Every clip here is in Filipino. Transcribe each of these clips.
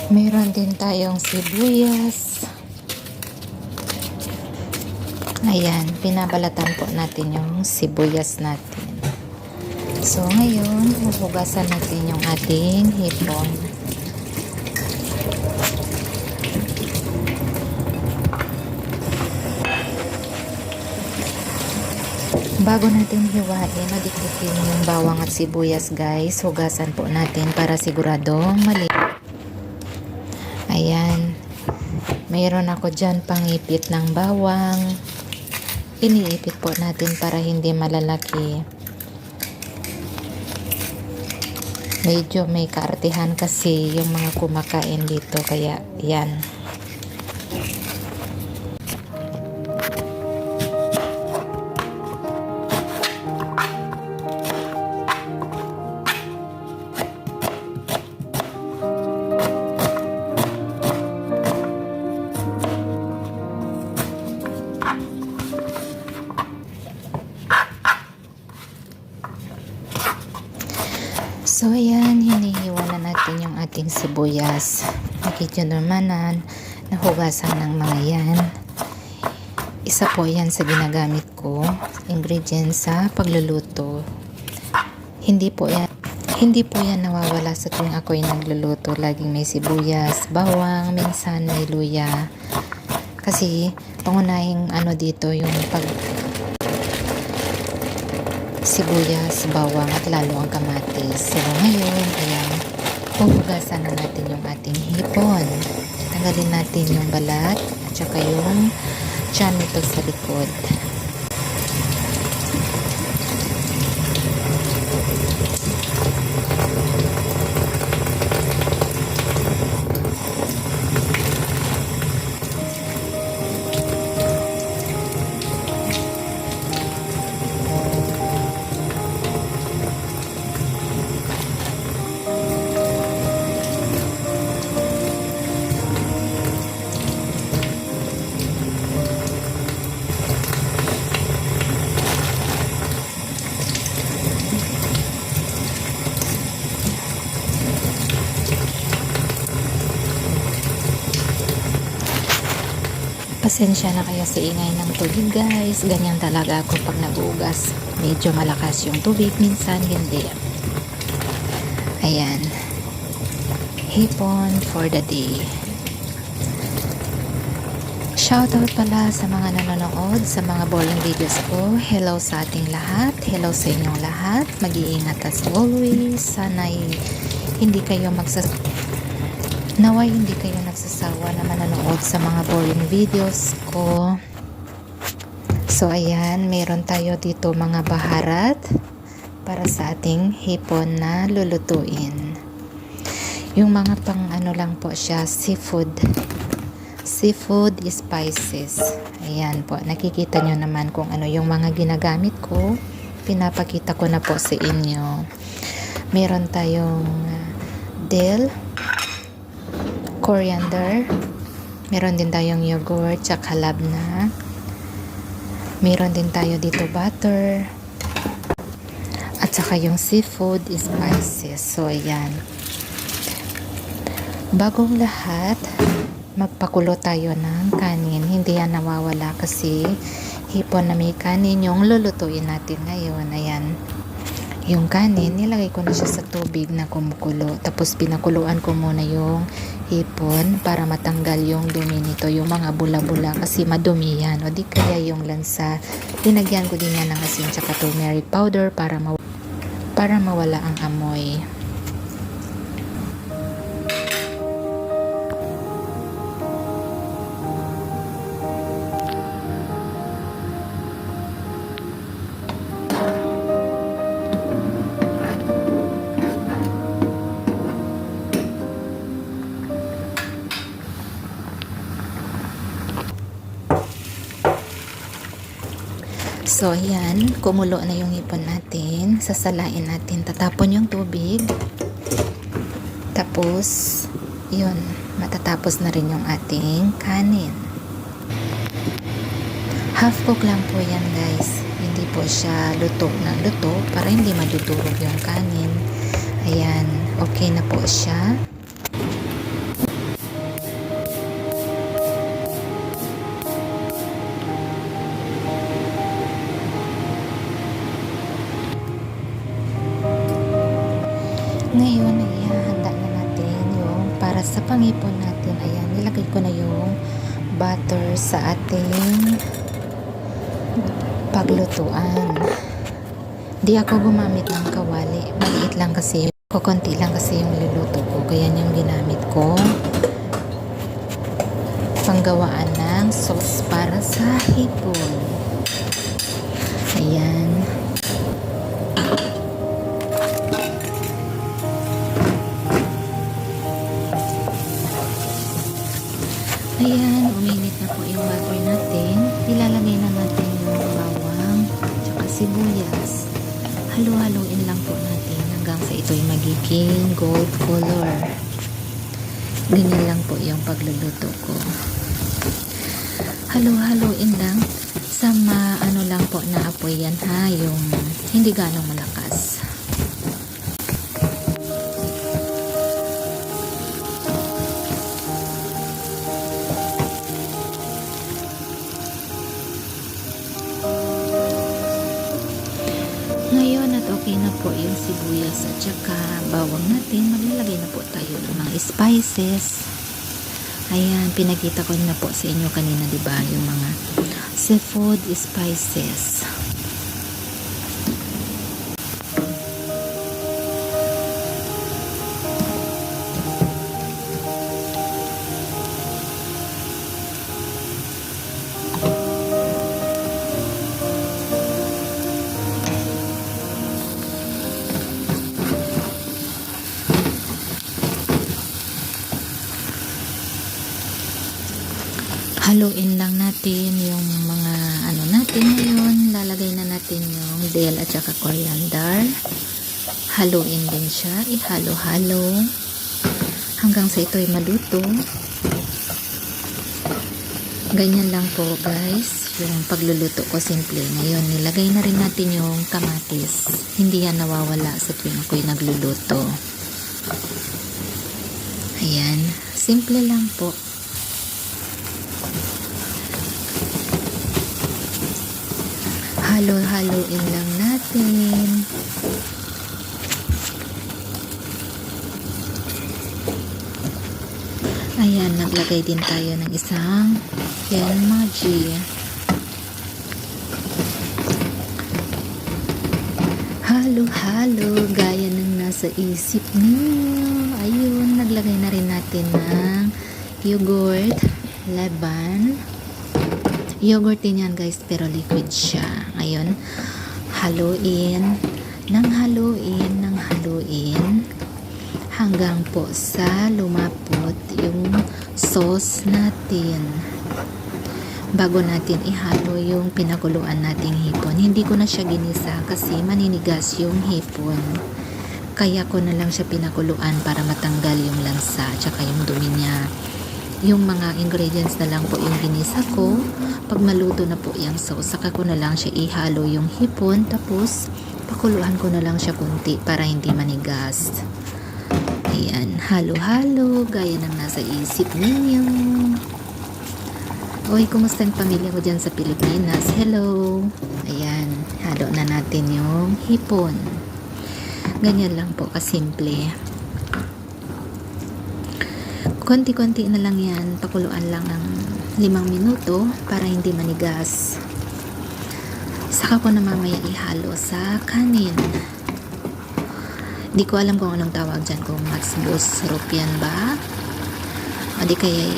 Mayroon din tayong sibuyas. Ayan, pinabalatan po natin yung sibuyas natin. So, ngayon, huhugasan natin yung ating hipon. Bago natin hiwain o dikdikin yung bawang at sibuyas, guys, hugasan po natin para siguradong mali. Ayan. Mayroon ako dyan pangipit ng bawang. Iniipit po natin para hindi malalaki. Medyo may kaartihan kasi yung mga kumakain dito, kaya yan. So, ayan, hinihiwa na natin yung ating sibuyas. Nakikita naman na nahugasan ng mga yan. Isa po yan sa ginagamit ko, ingredients sa pagluluto. Hindi po yan nawawala sa tuwing ako'y nagluluto. Laging may sibuyas, bawang, minsan may luya. Kasi, pangunahing dito yung sibuyas, bawang at lalo ang kamatis. So ngayon, ayan, huhugasan na natin yung ating hipon. Tanggalin natin yung balat at saka yung tiyan nito sa likod. Pasensya na kayo sa ingay ng tubig, guys. Ganyan talaga ako pag nagugas. Medyo malakas yung tubig, minsan hindi. Ayan. Hipon for the day. Shoutout pala sa mga nanonood, sa mga boring videos ko. Hello sa ating lahat. Hello sa inyong lahat. Mag-iingat as always. Sana'y hindi kayo Naway hindi kayo nagsasawa na manonood sa mga boring videos ko. So ayan, meron tayo dito mga baharat para sa ating hipon na lulutuin. Yung mga pang lang po siya, seafood spices. Ayan po, nakikita nyo naman kung ano yung mga ginagamit ko. Pinapakita ko na po sa inyo. Meron tayong dill, coriander, meron din tayong yogurt, tsaka labna. Meron din tayo dito butter, at saka yung seafood spices. So, ayan. Bagong lahat, magpakulo tayo ng kanin. Hindi yan nawawala kasi hipon na may kanin yung lulutuin natin ngayon. Ayan. Yung kanin, nilagay ko na siya sa tubig na kumukulo. Tapos pinakuluan ko muna yung hipon para matanggal yung dumi nito, yung mga bula-bula kasi madumi yan. O di kaya yung lansa. Linagyan ko din yan ng asin tsaka turmeric powder para mawala ang amoy. So, ayan, kumulo na yung hipon natin. Sasalain natin, tatapon yung tubig. Tapos, yun, matatapos na rin yung ating kanin. Half cook lang po yan, guys. Hindi po siya luto na luto para hindi madudurog yung kanin. Ayan, okay na po siya. Ngayon ay ihahanda na natin yung para sa pangipon natin. Ayan, nilagay ko na yung butter sa ating paglutuan. Di ako gumamit ng kawali. Maliit lang kasi, kukunti lang kasi yung luluto ko. Kaya yung ginamit ko panggawaan ng sauce para sa hipon. Ayan. Ayan, uminit na po yung butter natin. Ilalagay na natin yung bawang tsaka sibuyas. Halo-haloin lang po natin hanggang sa ito'y magiging gold color. Ganyan lang po yung pagluluto ko. Halo-haloin lang sa ano lang po na apoy yan ha, yung hindi ganong malakas. Ngayon at okay na po yung sibuyas at saka bawang natin, maglalagay na po tayo ng mga spices. Ayan, pinakita ko na po sa inyo kanina, diba, yung mga seafood spices. Haluin lang natin yung mga ano natin ngayon. Lalagay na natin yung dill at saka coriander. Haluin din siya. Ihalo-halo hanggang sa ito'y maluto. Ganyan lang po guys yung pagluluto ko, simple. Ngayon nilagay na rin natin yung kamatis. Hindi yan nawawala sa tuwing ako'y nagluluto. Ayan, simple lang po. Halo-haloin lang natin. Ayan, naglagay din tayo ng isang yan Maggi. Halo-halo, gaya ng nasa isip niyo. Ayun, naglagay na rin natin ng yogurt, laban. Yogurt din yan guys, pero liquid siya. Ngayon, haluin hanggang po sa lumapot yung sauce natin. Bago natin ihalo yung pinakuluan nating hipon. Hindi ko na siya ginisa kasi maninigas yung hipon. Kaya ko na lang siya pinakuluan para matanggal yung lansa tsaka yung dumi niya. Yung mga ingredients na lang po yung ginisa ko. Pag maluto na po yung sauce, saka ko na lang siya ihalo yung hipon, tapos pakuluan ko na lang siya kunti para hindi manigas. Ayan, halo-halo gaya ng nasa isip ninyo. Oy, kumusta ang pamilya ko dyan sa Pilipinas? Hello! Ayan, halo na natin yung hipon. Ganyan lang po kasimple. Konti-konti na lang yan, pakuluan lang ng 5 minuto para hindi manigas. Saka ko na mamaya ihalo sa kanin. Di ko alam kung anong tawag dyan, kung matsbus rupian ba? O di kaya,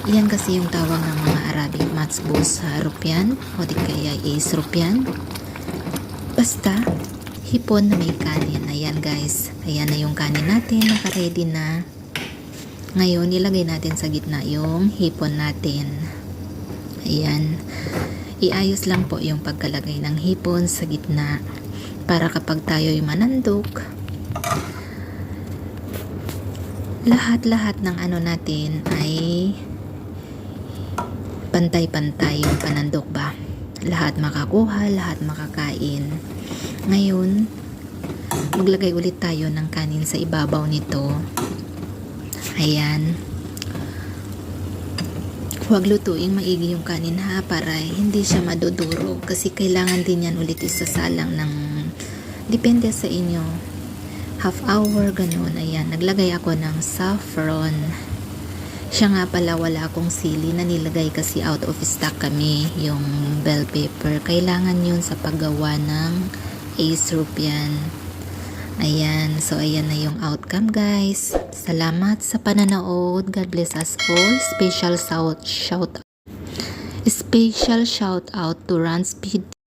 yan kasi yung tawag ng mga Arabic, matsbus rupian, o di kaya is rupian. Basta, hipon na may kanin. Ayan guys, ayan na yung kanin natin, naka-ready na. Ngayon, ilagay natin sa gitna yung hipon natin. Ayan. Iayos lang po yung pagkalagay ng hipon sa gitna para kapag tayo'y manandok, lahat-lahat ng ano natin ay pantay-pantay yung panandok ba? Lahat makakuha, lahat makakain. Ngayon, maglagay ulit tayo ng kanin sa ibabaw nito. Ayan. Huwag lutuing maigi yung kanin ha, para hindi siya madudurog. Kasi kailangan din yan ulit isasalang ng, depende sa inyo half hour, ganun. Ayan, naglagay ako ng saffron. Siya nga pala, wala akong sili na nilagay kasi out of stock kami, yung bell pepper. Kailangan yun sa paggawa ng A-soup yan. Ayan, so ayan na yung outcome guys. Salamat sa pananood. God bless us all. Special shout out to Run Speed